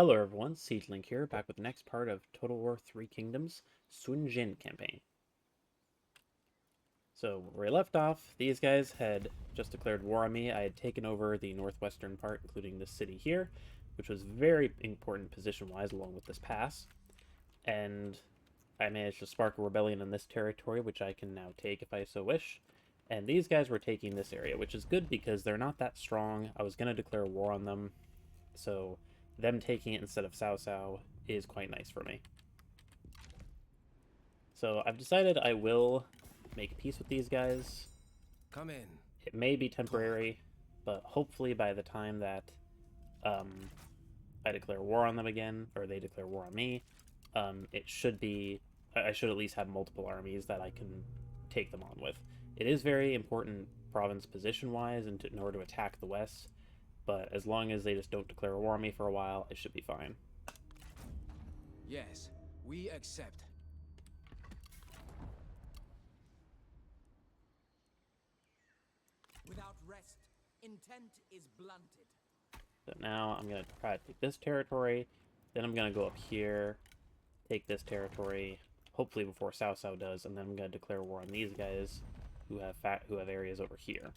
Hello everyone, Siegelink here, back with the next part of Total War Three Kingdoms Sun Jin campaign. So, where we left off, these guys had just declared war on me. I had taken over the northwestern part, including this city here, which was very important position-wise along with this pass. And I managed to spark a rebellion in this territory, which I can now take if I so wish. And these guys were taking this area, which is good because they're not that strong. I was going to declare war on them, so them taking it instead of Cao Cao is quite nice for me. So I've decided I will make peace with these guys. Come in. It may be temporary, but hopefully by the time that I declare war on them again, or they declare war on me, it should be, I should at least have multiple armies that I can take them on with. It is very important province position-wise in order to attack the west, but as long as they just don't declare war on me for a while, it should be fine. Yes, we accept. Without rest, intent is blunted. So now I'm going to try to take this territory, then I'm going to go up here, take this territory, hopefully before Cao Cao does, and then I'm going to declare war on these guys who have areas over here.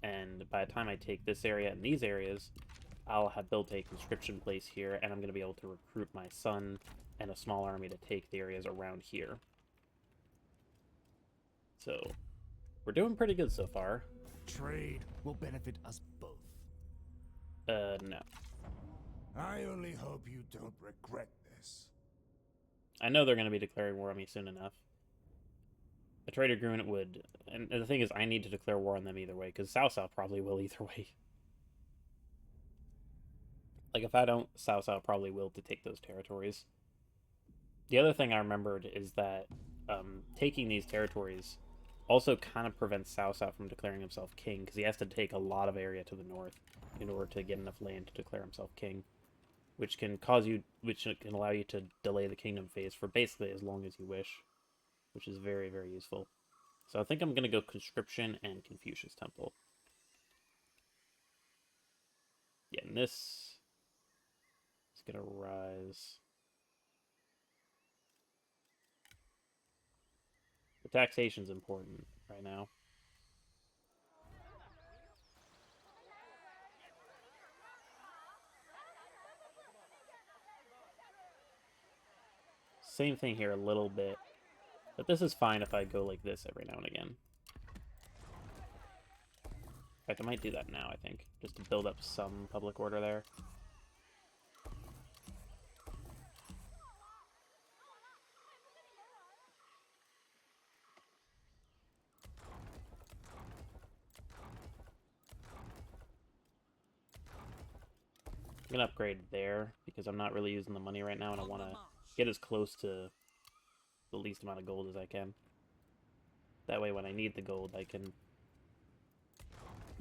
And by the time I take this area and these areas, I'll have built a conscription place here, and I'm going to be able to recruit my son and a small army to take the areas around here. So, we're doing pretty good so far. Trade will benefit us both. No. I only hope you don't regret this. I know they're going to be declaring war on me soon enough. A trade agreement would... And the thing is, I need to declare war on them either way, because Cao Cao probably will either way. Like, if I don't, Cao Cao probably will to take those territories. The other thing I remembered is that taking these territories also kind of prevents Cao Cao from declaring himself king, because he has to take a lot of area to the north in order to get enough land to declare himself king, which can allow you to delay the kingdom phase for basically as long as you wish, which is very, very useful. So I think I'm going to go Conscription and Confucius Temple. Yeah, and this is going to rise. The taxation's important right now. Same thing here a little bit. But this is fine if I go like this every now and again. In fact, I might do that now, I think, just to build up some public order there. I'm gonna upgrade there, because I'm not really using the money right now, and I want to get as close to the least amount of gold as I can. That way, when I need the gold, I can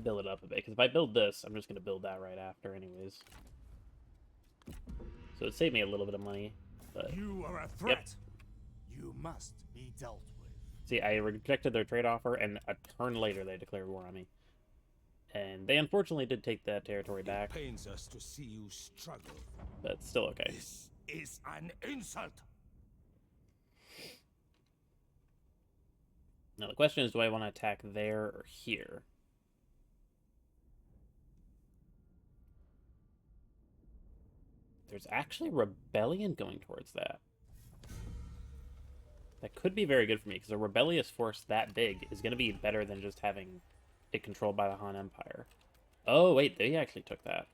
build it up a bit. Because if I build this, I'm just going to build that right after anyways. So it saved me a little bit of money. But You are a threat. Yep. You must be dealt with. See, I rejected their trade offer, and a turn later they declared war on me. And they unfortunately did take that territory back. It pains us to see you struggle. But it's still okay. This is an insult. Now the question is, do I want to attack there or here? There's actually rebellion going towards that. That could be very good for me, because a rebellious force that big is going to be better than just having it controlled by the Han Empire. Oh, wait, they actually took that.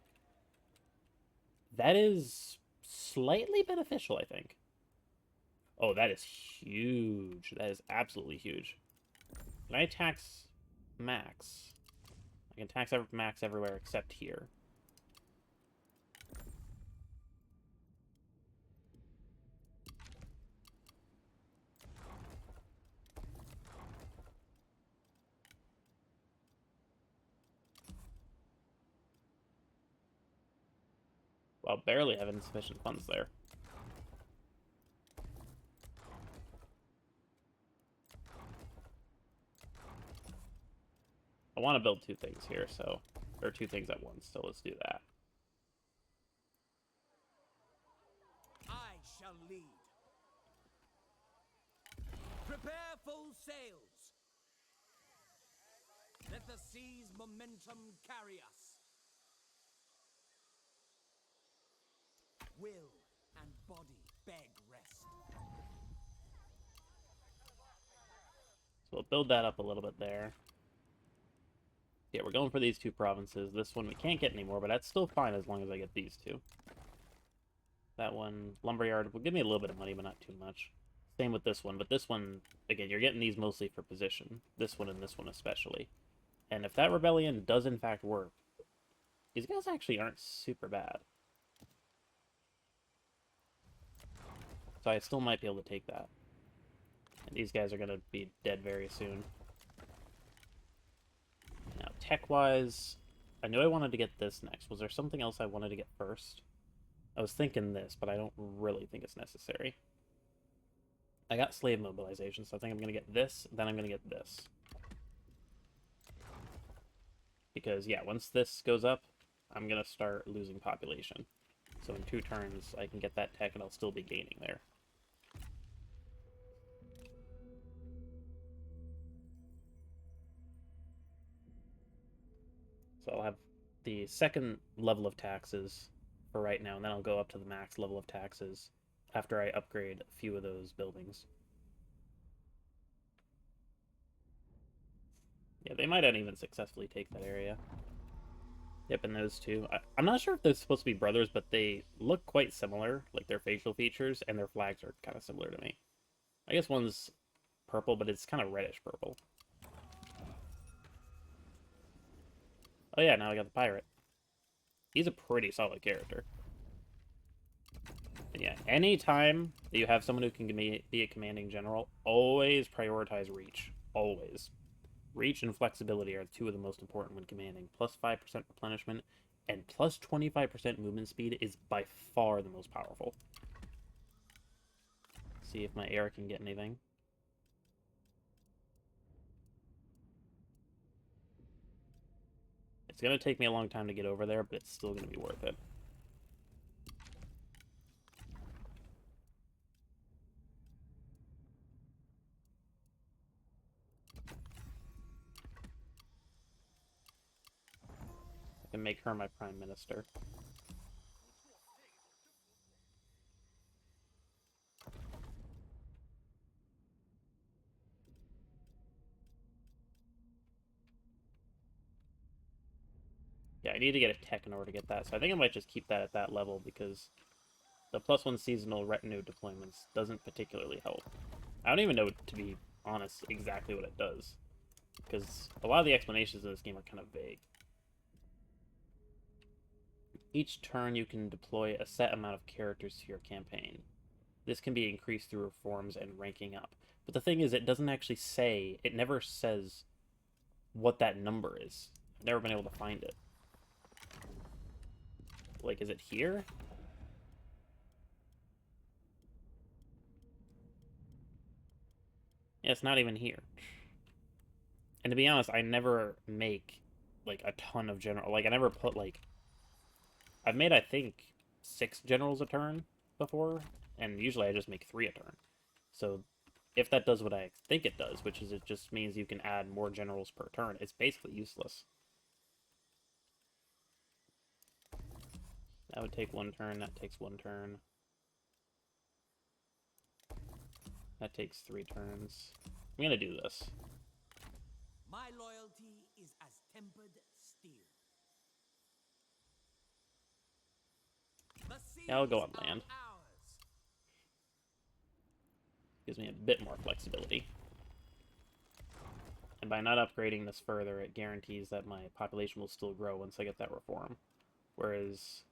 That is slightly beneficial, I think. Oh, that is huge. That is absolutely huge. Can I tax max? I can tax max everywhere except here. Well, barely have insufficient funds there. I want to build two things here, so... Or two things at once, so let's do that. shall lead. Prepare full sails. Let the sea's momentum carry us. Will and body beg rest. So we'll build that up a little bit there. Yeah, we're going for these two provinces. This one we can't get anymore, but that's still fine as long as I get these two. That one, lumberyard, will give me a little bit of money, but not too much. Same with this one, but this one, again, you're getting these mostly for position. This one and this one especially. And if that rebellion does in fact work, these guys actually aren't super bad. So I still might be able to take that. And these guys are going to be dead very soon. Now, tech-wise, I knew I wanted to get this next. Was there something else I wanted to get first? I was thinking this, but I don't really think it's necessary. I got slave mobilization, so I think I'm going to get this, then I'm going to get this. Because, yeah, once this goes up, I'm going to start losing population. So in 2 turns, I can get that tech, and I'll still be gaining there. So I'll have the second level of taxes for right now, and then I'll go up to the max level of taxes after I upgrade a few of those buildings. Yeah, they might not even successfully take that area. Yep, and those two. I'm not sure if they're supposed to be brothers, but they look quite similar, like their facial features, and their flags are kind of similar to me. I guess one's purple, but it's kind of reddish purple. Oh yeah, now I got the pirate. He's a pretty solid character. And yeah, anytime that you have someone who can be a commanding general, always prioritize reach. Always. Reach and flexibility are 2 of the most important when commanding. Plus 5% replenishment and plus 25% movement speed is by far the most powerful. See if my air can get anything. It's going to take me a long time to get over there, but it's still going to be worth it. I can make her my prime minister. Yeah, I need to get a tech in order to get that, so I think I might just keep that at that level because the +1 seasonal retinue deployments doesn't particularly help. I don't even know, to be honest, exactly what it does, because a lot of the explanations in this game are kind of vague. Each turn you can deploy a set amount of characters to your campaign. This can be increased through reforms and ranking up. But the thing is, it doesn't actually say, it never says what that number is. I've never been able to find it. Like, is it here? Yeah, it's not even here. And to be honest, I never make, like, a ton of general... Like, I never put, like... I've made, I think, 6 generals a turn before, and usually I just make 3 a turn. So, if that does what I think it does, which is it just means you can add more generals per turn, it's basically useless. That would take 1 turn, that takes 1 turn. That takes 3 turns. I'm gonna do this. My loyalty is as tempered steel. Yeah, I'll go on land. Gives me a bit more flexibility. And by not upgrading this further, it guarantees that my population will still grow once I get that reform. Whereas,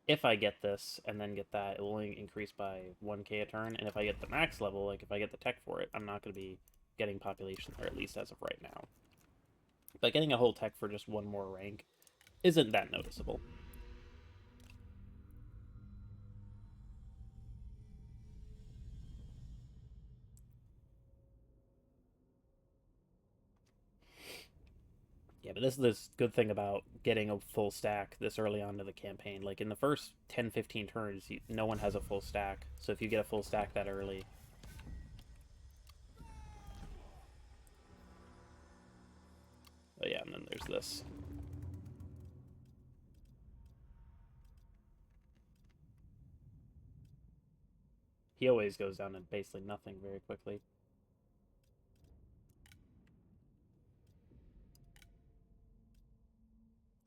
if I get this and then get that, it will only increase by 1k a turn. And if I get the max level, like if I get the tech for it, I'm not going to be getting population there, at least as of right now. But getting a whole tech for just 1 more rank isn't that noticeable. Yeah, but this is this good thing about getting a full stack this early on to the campaign. Like, in the first 10, 15 turns, no one has a full stack. So if you get a full stack that early... Oh yeah, and then there's this. He always goes down to basically nothing very quickly.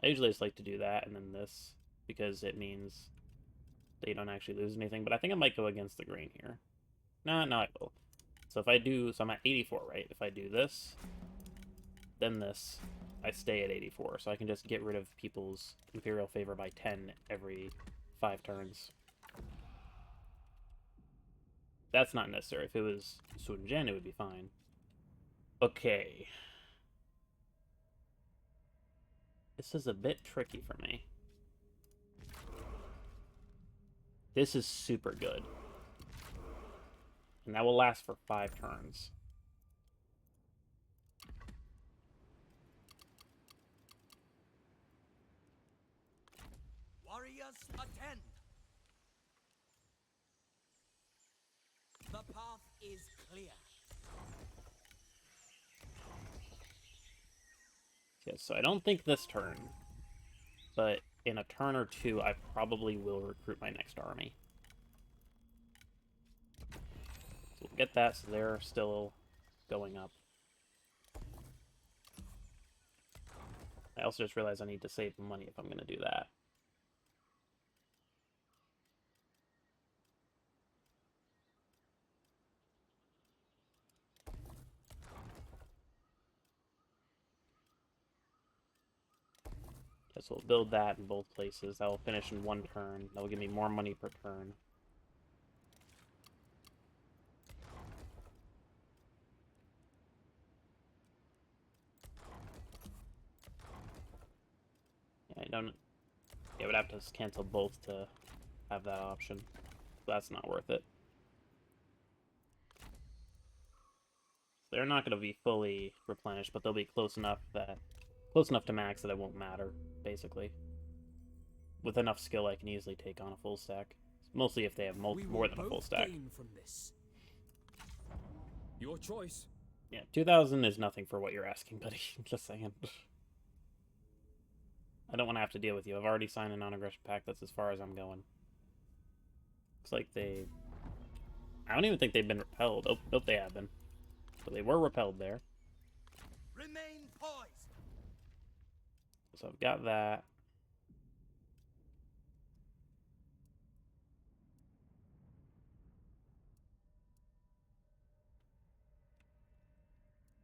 I usually just like to do that and then this, because it means that you don't actually lose anything. But I think I might go against the grain here. No, I will. So if I do... So I'm at 84, right? If I do this, then this, I stay at 84. So I can just get rid of people's Imperial favor by 10 every 5 turns. That's not necessary. If it was Sun Jian, it would be fine. Okay. This is a bit tricky for me. This is super good. And that will last for 5 turns. Warriors, attend! The path is clear. Yeah, so I don't think this turn, but in a turn or two, I probably will recruit my next army. So we'll get that, so they're still going up. I also just realized I need to save money if I'm going to do that. Guess we'll build that in both places. That will finish in 1 turn. That will give me more money per turn. Yeah, I don't... Yeah, I would have to just cancel both to have that option. That's not worth it. They're not going to be fully replenished, but they'll be close enough to max that it won't matter, basically. With enough skill, I can easily take on a full stack. Mostly if they have more than a full stack. From this. Your choice. Yeah, 2,000 is nothing for what you're asking, buddy. Just saying. I don't want to have to deal with you. I've already signed a non-aggression pact. That's as far as I'm going. Looks like they... I don't even think they've been repelled. Oh, nope, they have been. So they were repelled there. Remain poised. So I've got that.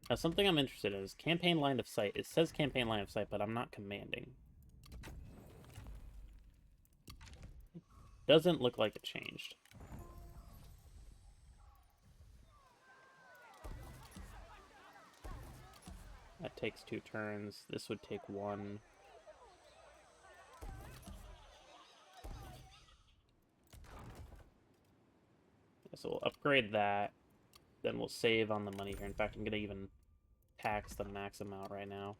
Now, something I'm interested in is campaign line of sight. It says campaign line of sight, but I'm not commanding. Doesn't look like it changed. That takes 2 turns. This would take 1. So we'll upgrade that. Then we'll save on the money here. In fact, I'm going to even tax the max amount right now.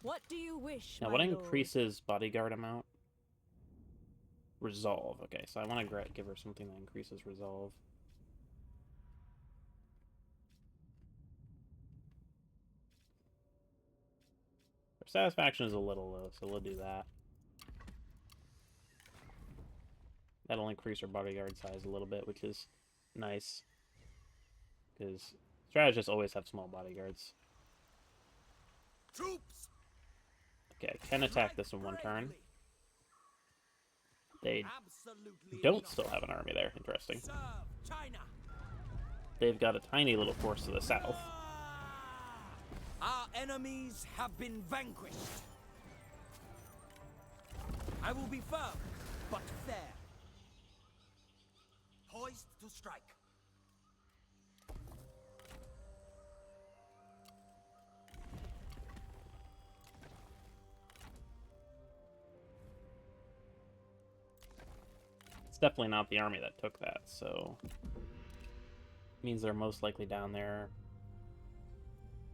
What do you wish, Now, my what lord? increases bodyguard amount? Resolve. Okay, so I want to give her something that increases resolve. Her satisfaction is a little low, so we'll do that. That'll increase her bodyguard size a little bit, which is nice. Because strategists always have small bodyguards. Troops. Okay, I can attack this in 1 turn. They Absolutely don't not. still have an army there. Interesting. Serve China. They've got a tiny little force to the south. Our enemies have been vanquished. I will be firm, but fair. Poised to strike. definitely not the army that took that, so... means they're most likely down there,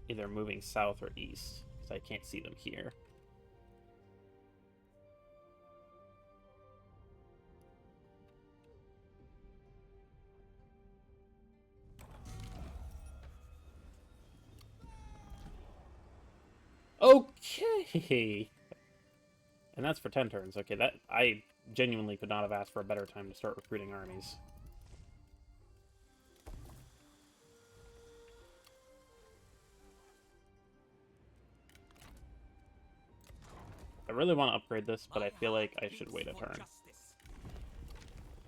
either moving south or east, because I can't see them here. Okay! And that's for 10 turns. Okay, that I genuinely could not have asked for a better time to start recruiting armies. I really want to upgrade this, but I feel like I should wait a turn.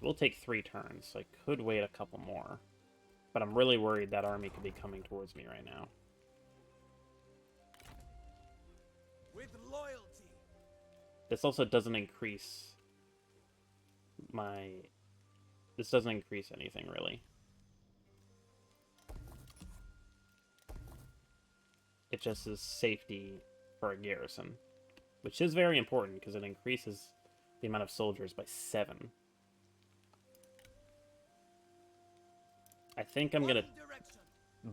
We'll take 3 turns, so I could wait a couple more. But I'm really worried that army could be coming towards me right now. With loyalty. This also doesn't increase my... This doesn't increase anything, really. It just is safety for a garrison. Which is very important, because it increases the amount of soldiers by 7. I think I'm gonna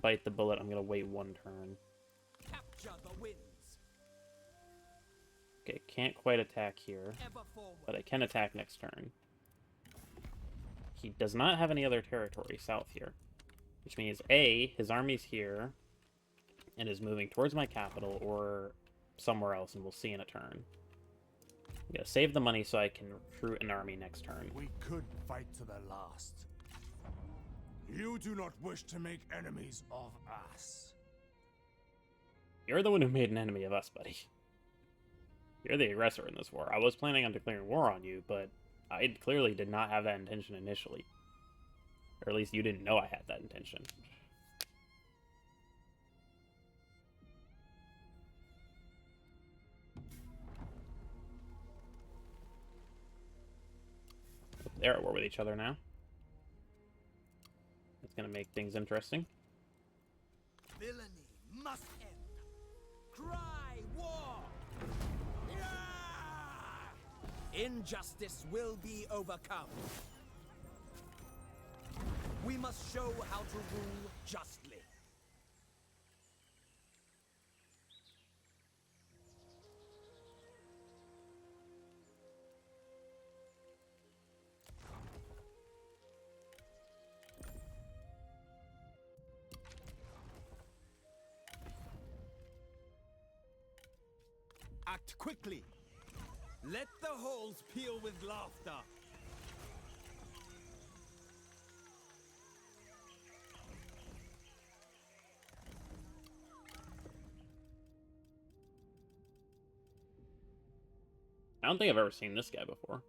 bite the bullet. I'm gonna wait 1 turn. Capture the winds. Okay, can't quite attack here, Ever forward. but I can attack next turn. He does not have any other territory south here, which means A, his army's here and is moving towards my capital or somewhere else, and we'll see in a turn. I'm gonna save the money so I can recruit an army next turn. We could fight to the last. You do not wish to make enemies of us. You're the one who made an enemy of us, buddy. You're the aggressor in this war. I was planning on declaring war on you, but I clearly did not have that intention initially. Or at least you didn't know I had that intention. They're at war with each other now. That's going to make things interesting. Villainy must end. Cry war. Yeah! Injustice will be overcome. We must show how to rule justly. Act quickly. Let the holes peel with laughter. I don't think I've ever seen this guy before.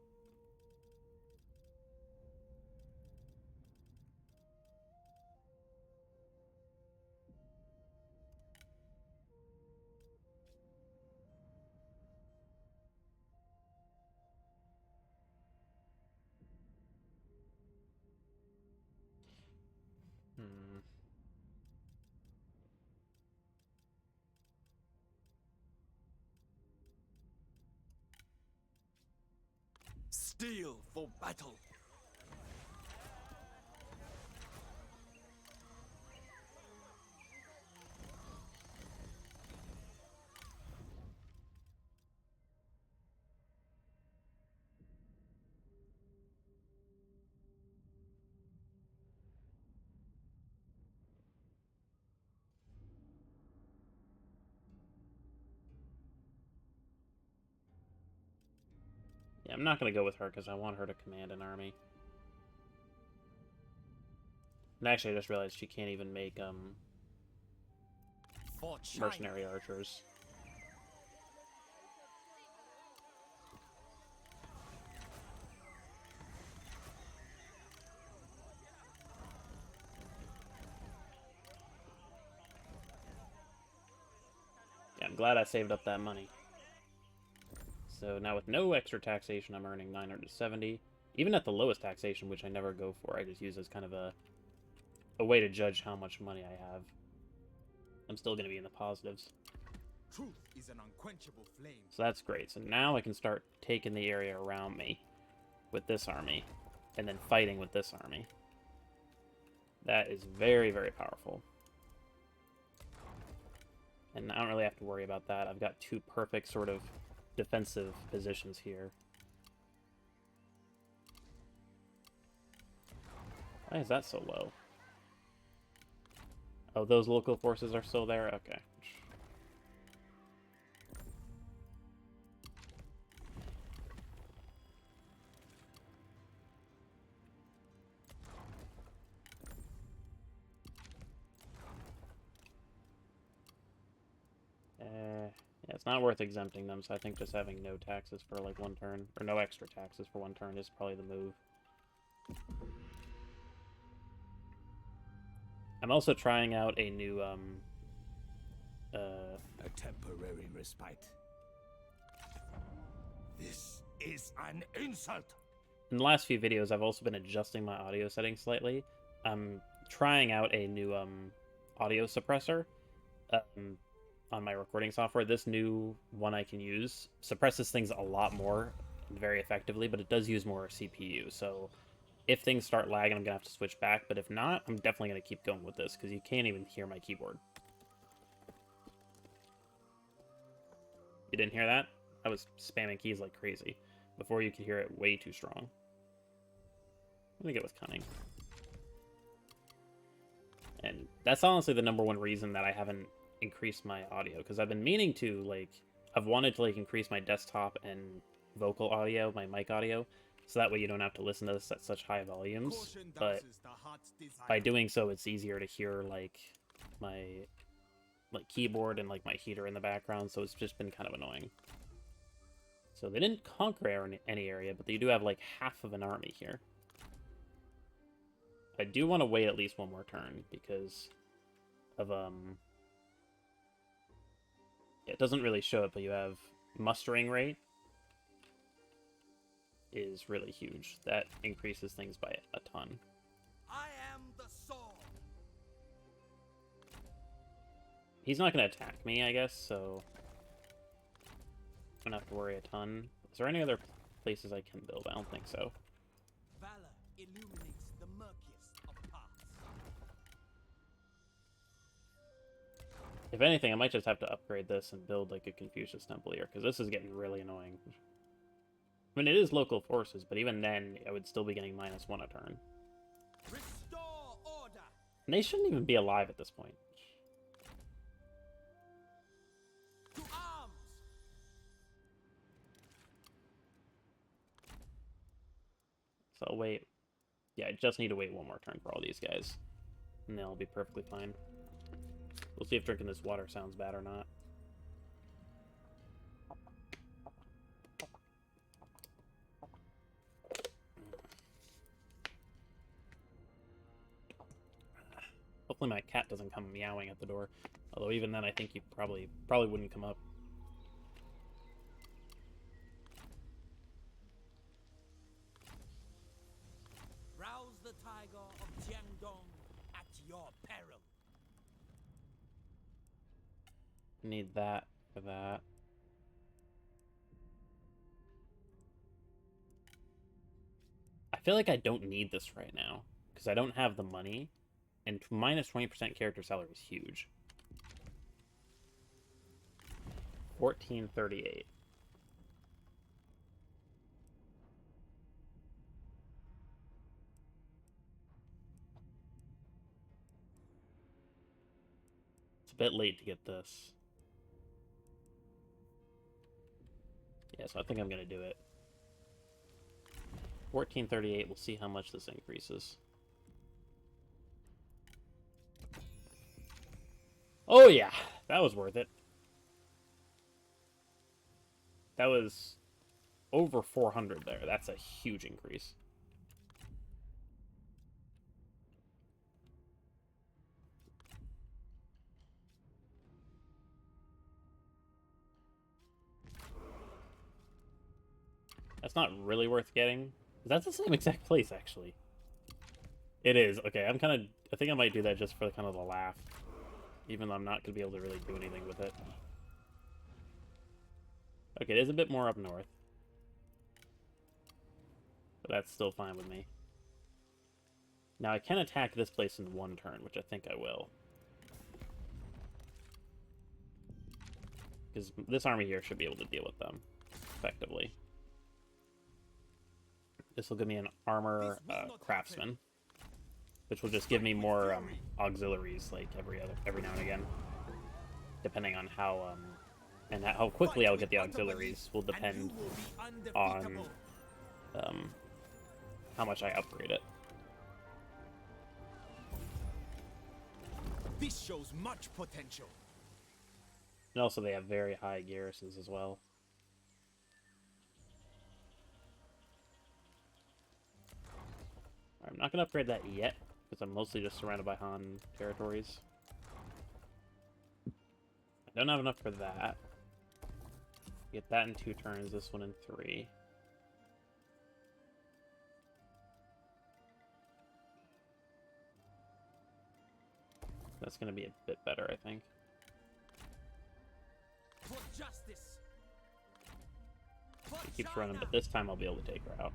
Steel for battle. Yeah, I'm not going to go with her because I want her to command an army. And actually, I just realized she can't even make For China. mercenary archers. Yeah, I'm glad I saved up that money. So now with no extra taxation, I'm earning 970. Even at the lowest taxation, which I never go for, I just use as kind of a way to judge how much money I have. I'm still going to be in the positives. Truth is an unquenchable flame. So that's great. So now I can start taking the area around me with this army. and then fighting with this army. That is very, very powerful. And I don't really have to worry about that. I've got two perfect sort of defensive positions here. Why is that so low? Oh, those local forces are still there? Okay. Yeah, it's not worth exempting them, so I think just having no taxes for like one turn, or no extra taxes for one turn is probably the move. I'm also trying out a new, A temporary respite. This is an insult. in the last few videos, I've also been adjusting my audio settings slightly. I'm trying out a new, audio suppressor, on my recording software. This new one I can use suppresses things a lot more and very effectively, but it does use more CPU, so if things start lagging, I'm gonna have to switch back, but if not, I'm definitely gonna keep going with this, because you can't even hear my keyboard. You didn't hear that? I was spamming keys like crazy. Before you could hear it way too strong. I think it was cunning. And that's honestly the number one reason that I haven't increased my audio, because I've been meaning to, like, I've wanted to, like, increase my desktop and vocal audio, my mic audio, so that way you don't have to listen to this at such high volumes, but by doing so, it's easier to hear, like, my, like, keyboard and, like, my heater in the background, so it's just been kind of annoying. So they didn't conquer any area, but they do have, like, half of an army here. I do want to wait at least one more turn, because of, it doesn't really show it, but you have mustering rate is really huge. That increases things by a ton. I am the sword. He's not going to attack me, I guess, so I don't have to worry a ton. Is there any other places I can build? I don't think so. Valor illuminates the murkiest of paths. If anything, I might just have to upgrade this and build like a Confucius temple here, because this is getting really annoying. I mean, it is local forces, but even then, I would still be getting -1 a turn. Restore order. And they shouldn't even be alive at this point. To arms. So I'll wait. Yeah, I just need to wait one more turn for all these guys. And they'll be perfectly fine. We'll see if drinking this water sounds bad or not. Hopefully my cat doesn't come meowing at the door. Although even then, I think he probably wouldn't come up. Rouse the tiger of Jian at your peril. Need that for that. I feel like I don't need this right now, because I don't have the money, and -20% character salary is huge. 1438. It's a bit late to get this. Yeah, so I think I'm going to do it. 1438, we'll see how much this increases. Oh yeah, that was worth it. That was over 400 there. That's a huge increase. That's not really worth getting. That's the same exact place, actually. It is. Okay, I think I might do that just for kind of the laugh. Even though I'm not going to be able to really do anything with it. Okay, it is a bit more up north. But that's still fine with me. Now I can attack this place in one turn, which I think I will. Because this army here should be able to deal with them effectively. This will give me an armor craftsman, which will just give me more auxiliaries, like every now and again, depending on how and how quickly I'll get the auxiliaries will depend on how much I upgrade it. This shows much potential. And also they have very high garrisons as well. I'm not going to upgrade that yet, because I'm mostly just surrounded by Han territories. I don't have enough for that. Get that in 2 turns, this one in 3. That's going to be a bit better, I think. For justice. She keeps running, but this time I'll be able to take her out.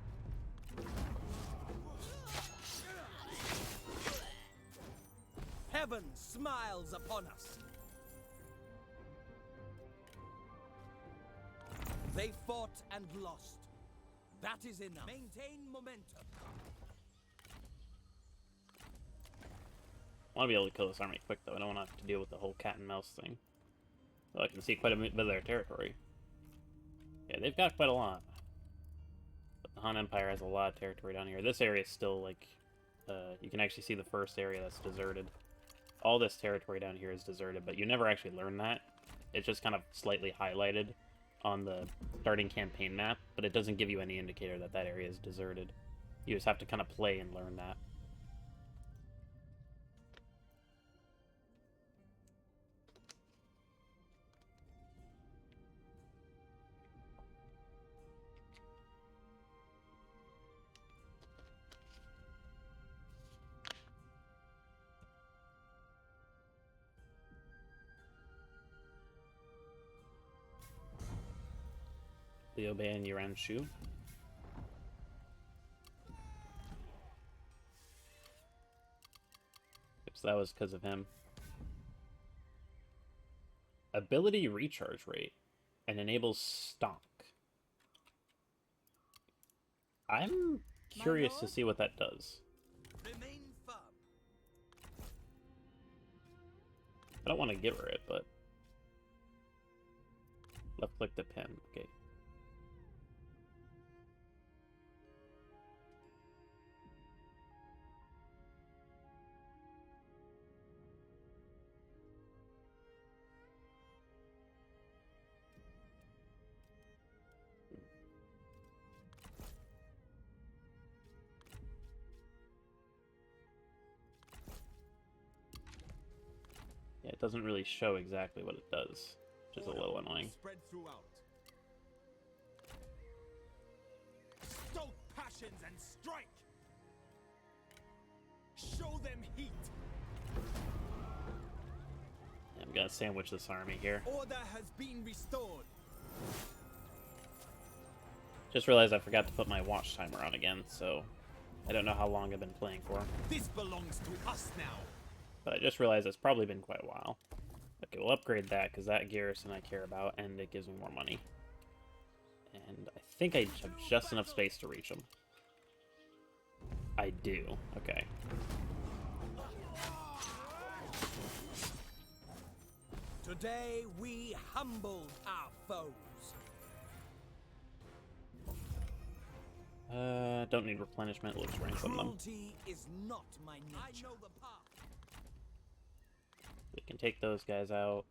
Heaven smiles upon us. They fought and lost. That is enough. Maintain momentum. I want to be able to kill this army quick, though. I don't want to have to deal with the whole cat and mouse thing. So I can see quite a bit of their territory. Yeah, they've got quite a lot. But the Han Empire has a lot of territory down here. This area is still, like... you can actually see the first area that's deserted. All this territory down here is deserted, but you never actually learn that. It's just kind of slightly highlighted on the starting campaign map, but it doesn't give you any indicator that that area is deserted. You just have to kind of play and learn that. Liu Bei and Yuan Shu. So that was because of him. Ability recharge rate and enables stock. I'm curious to see what that does. Remain firm. I don't want to give her it, but left click the pin. Okay. Yeah, it doesn't really show exactly what it does, which is a little annoying. Spread throughout. Stoke passions and strike. Show them heat. I'm gonna sandwich this army here. Order has been restored. Just realized I forgot to put my watch timer on again, so I don't know how long I've been playing for. This belongs to us now. But I just realized it's probably been quite a while. Okay, we'll upgrade that, because that garrison I care about, and it gives me more money. And I think I have just enough space to reach them. I do. Okay. Today we humbled our foes. Don't need replenishment. Let's ransom them. Cruelty is not my nature. I know the path. We can take those guys out.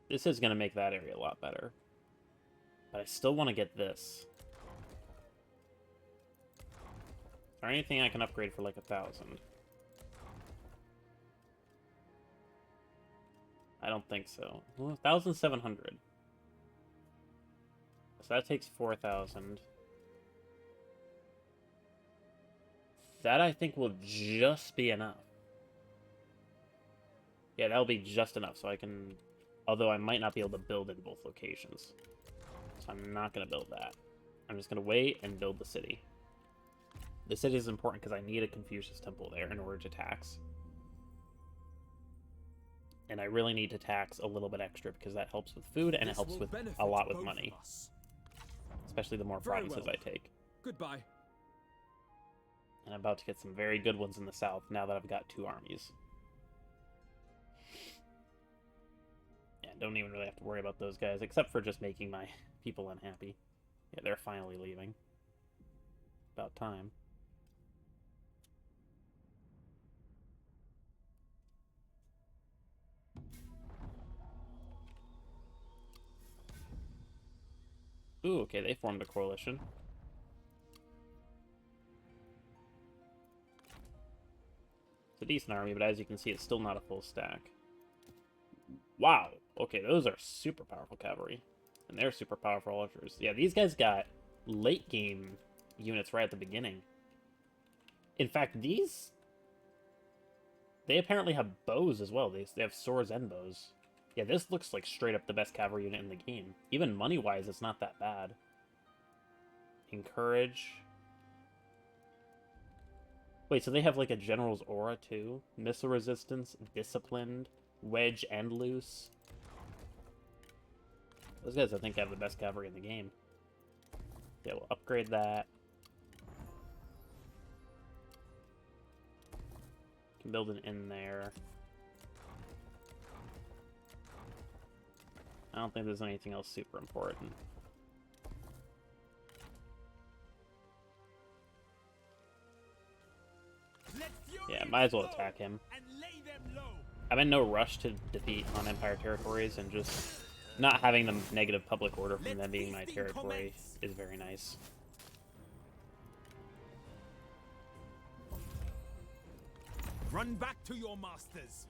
This is going to make that area a lot better. But I still want to get this. Is there anything I can upgrade for like 1,000? I don't think so. Well, 1,700. So that takes 4,000. That I think will just be enough. Yeah, that'll be just enough so I can... Although I might not be able to build in both locations. So I'm not going to build that. I'm just going to wait and build the city. The city is important because I need a Confucius temple there in order to tax. And I really need to tax a little bit extra because that helps with food and it helps with a lot with money. Especially the more provinces I take. Goodbye. And I'm about to get some very good ones in the south now that I've got 2 armies. Yeah, don't even really have to worry about those guys, except for just making my people unhappy. Yeah, they're finally leaving. About time. Ooh, okay, they formed a coalition. It's a decent army, but as you can see, it's still not a full stack. Wow! Okay, those are super powerful cavalry. And they're super powerful archers. Yeah, these guys got late game units right at the beginning. In fact, these... They apparently have bows as well. They have swords and bows. Yeah, this looks like straight up the best cavalry unit in the game. Even money-wise, it's not that bad. Encourage. Wait, so they have like a general's aura too? Missile resistance, disciplined, wedge, and loose. Those guys, I think, have the best cavalry in the game. Yeah, we'll upgrade that. Can build an inn there. I don't think there's anything else super important. Yeah, might as well attack him. I'm in no rush to defeat non-Empire territories, and just not having the negative public order from them being my territory is very nice. Run back to your masters.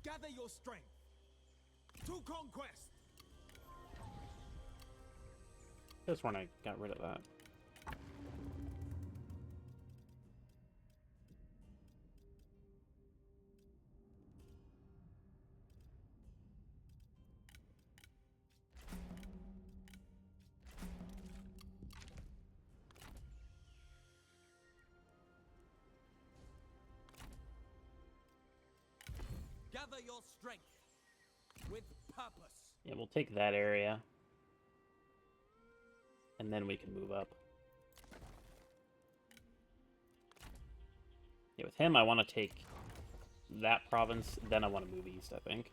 Gather your strength. To conquest. Just when I got rid of that. Gather your strength with purpose. Yeah, we'll take that area. And then we can move up. Yeah, with him, I want to take that province, then I want to move east, I think.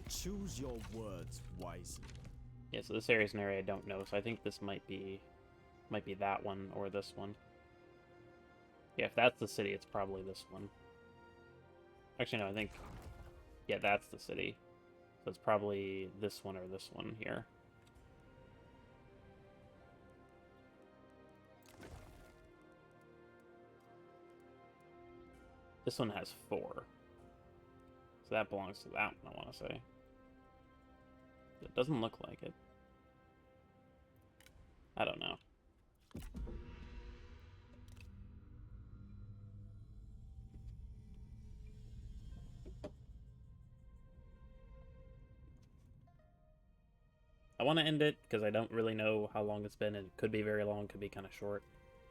Choose your words wisely. Yeah, so this area is an area I don't know, so I think this might be that one or this one. Yeah, if that's the city, it's probably this one. Actually, no, I think... Yeah, that's the city. So it's probably this one or this one here. This one has 4. So that belongs to that one, I want to say. It doesn't look like it. I don't know. I want to end it because I don't really know how long it's been. It could be very long, could be kind of short.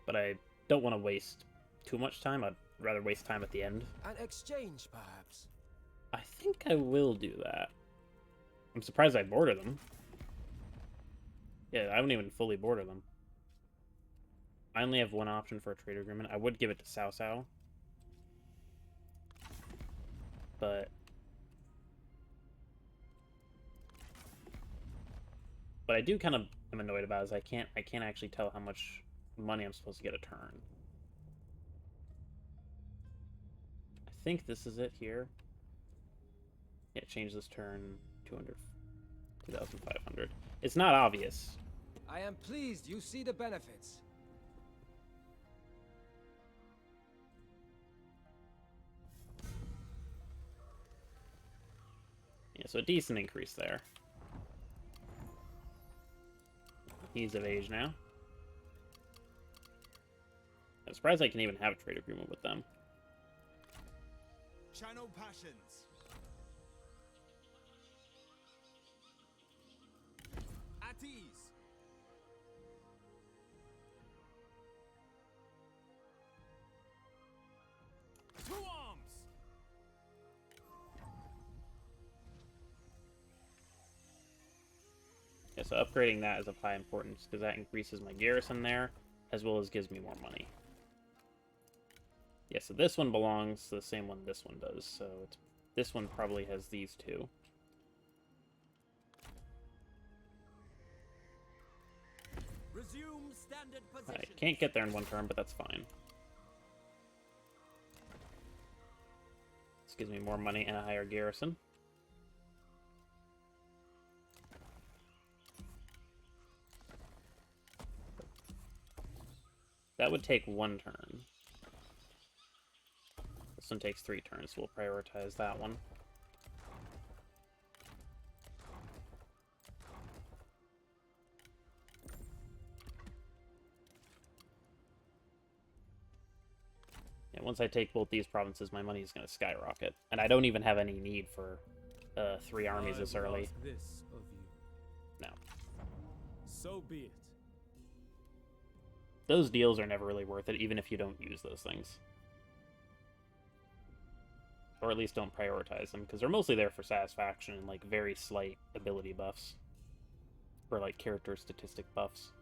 But I don't want to waste too much time. I'd rather waste time at the end. An exchange, perhaps? I think I will do that. I'm surprised I border them. Yeah, I haven't even fully border them. I only have one option for a trade agreement. I would give it to Cao Cao. But I do kind of am annoyed about is I can't actually tell how much money I'm supposed to get a turn. I think this is it here. Yeah, change this turn 200, 2,500. It's not obvious. I am pleased you see the benefits. Yeah, so a decent increase there. He's of age now. I'm surprised I can even have a trade agreement with them. Channel passions. At ease. To arms. Yeah, so upgrading that is of high importance because that increases my garrison there, as well as gives me more money. Yeah, so this one belongs to the same one this one does, so this one probably has these two. Resume standard position. I can't get there in one turn, but that's fine. This gives me more money and a higher garrison. That would take one turn. This one takes 3 turns, so we'll prioritize that one. Yeah, once I take both these provinces, my money is going to skyrocket. And I don't even have any need for 3 armies this early. This of you. No. So be it. Those deals are never really worth it, even if you don't use those things. Or at least don't prioritize them, because they're mostly there for satisfaction and, like, very slight ability buffs. Or, like, character statistic buffs.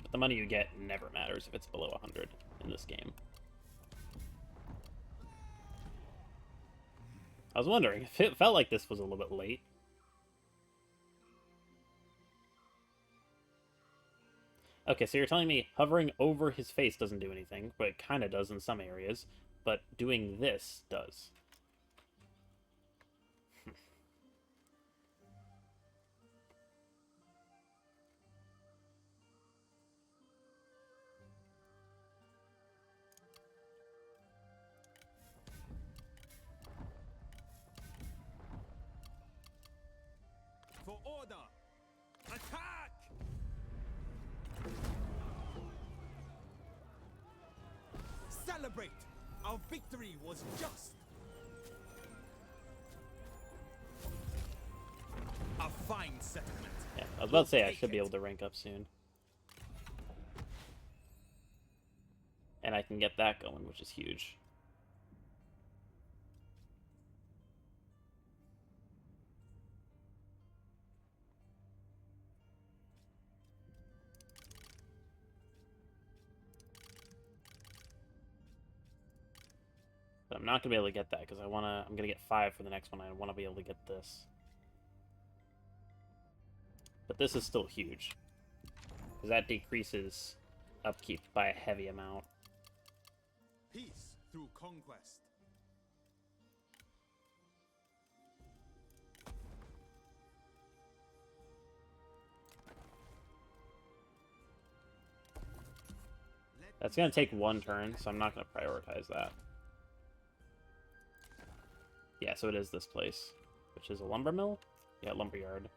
But the money you get never matters if it's below 100 in this game. I was wondering, if it felt like this was a little bit late. Okay, so you're telling me hovering over his face doesn't do anything, but it kind of does in some areas, but doing this does. For order. Attack! Celebrate! Our victory was just! A fine settlement. Yeah, I was about to say I should be able to rank up soon. And I can get that going, which is huge. But I'm not gonna be able to get that because I'm gonna get 5 for the next one. I want to be able to get this. But this is still huge because that decreases upkeep by a heavy amount. Peace through conquest. That's gonna take 1 turn, so I'm not gonna prioritize that. Yeah, so it is this place, which is a lumber mill? Yeah, lumberyard.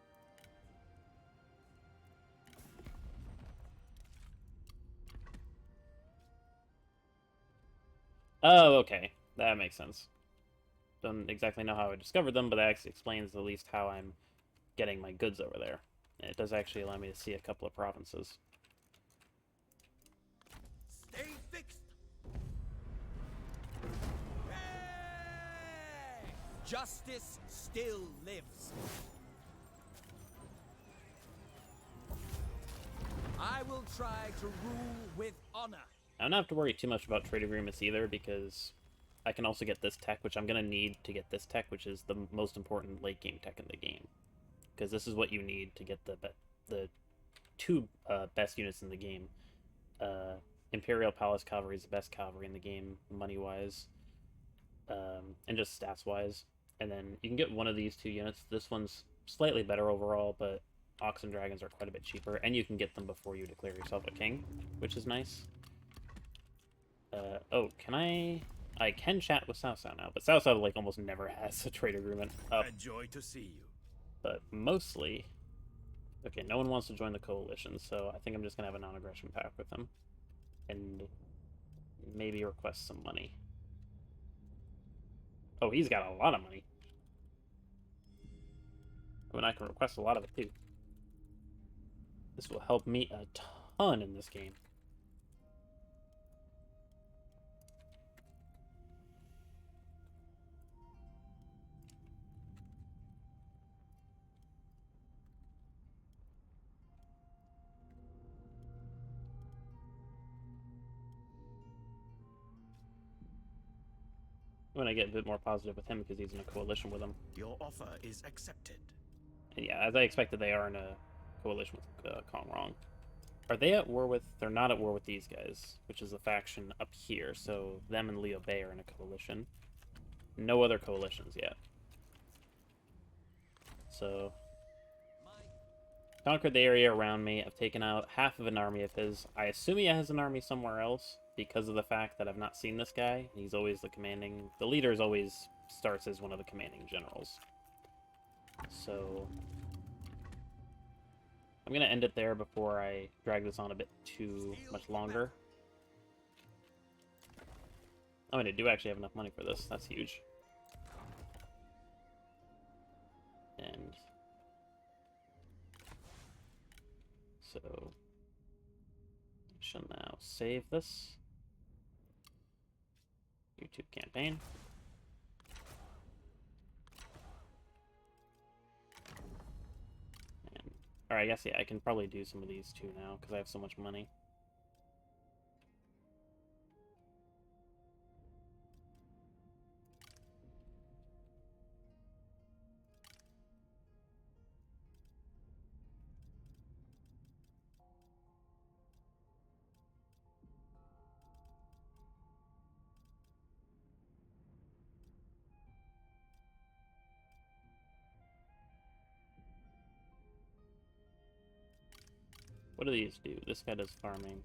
Oh, okay. That makes sense. Don't exactly know how I discovered them, but that actually explains at least how I'm getting my goods over there. And it does actually allow me to see a couple of provinces. Stay fixed. Hey! Justice still lives. I will try to rule with honor. I don't have to worry too much about trade agreements either, because I can also get this tech, which I'm going to need to get this tech, which is the most important late game tech in the game. Because this is what you need to get the 2 best units in the game. Imperial Palace Cavalry is the best cavalry in the game, money-wise, and just stats-wise. And then you can get one of these 2 units. This one's slightly better overall, but Ox and Dragons are quite a bit cheaper, and you can get them before you declare yourself a king, which is nice. Oh, can I can chat with Sao Sao now, but Sao Sao, like, almost never has a trade agreement up. A joy to see you. But mostly... Okay, no one wants to join the coalition, so I think I'm just going to have a non-aggression pact with him. And maybe request some money. Oh, he's got a lot of money. I mean, I can request a lot of it, too. This will help me a ton in this game. When I get a bit more positive with him because he's in a coalition with him. Your offer is accepted. And yeah, as I expected, they are in a coalition with Kong Rong. Are they at war with... They're not at war with these guys, which is the faction up here. So them and Liu Bei are in a coalition. No other coalitions yet. So... Conquered the area around me. I've taken out half of an army of his. I assume he has an army somewhere else because of the fact that I've not seen this guy. He's always the commanding... The leader always starts as one of the commanding generals. So... I'm going to end it there before I drag this on a bit too much longer. I mean, I do actually have enough money for this. That's huge. And... So, I shall now save this. YouTube campaign. And, or I guess, yeah, I can probably do some of these too now, because I have so much money. What do these do? This guy does farming.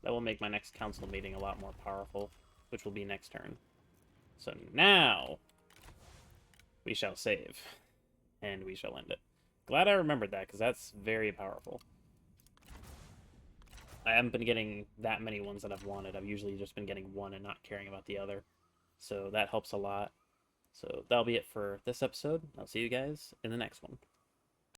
That will make my next council meeting a lot more powerful, which will be next turn. So now, we shall save, and we shall end it. Glad I remembered that, because that's very powerful. I haven't been getting that many ones that I've wanted. I've usually just been getting one and not caring about the other. So that helps a lot. So that'll be it for this episode. I'll see you guys in the next one.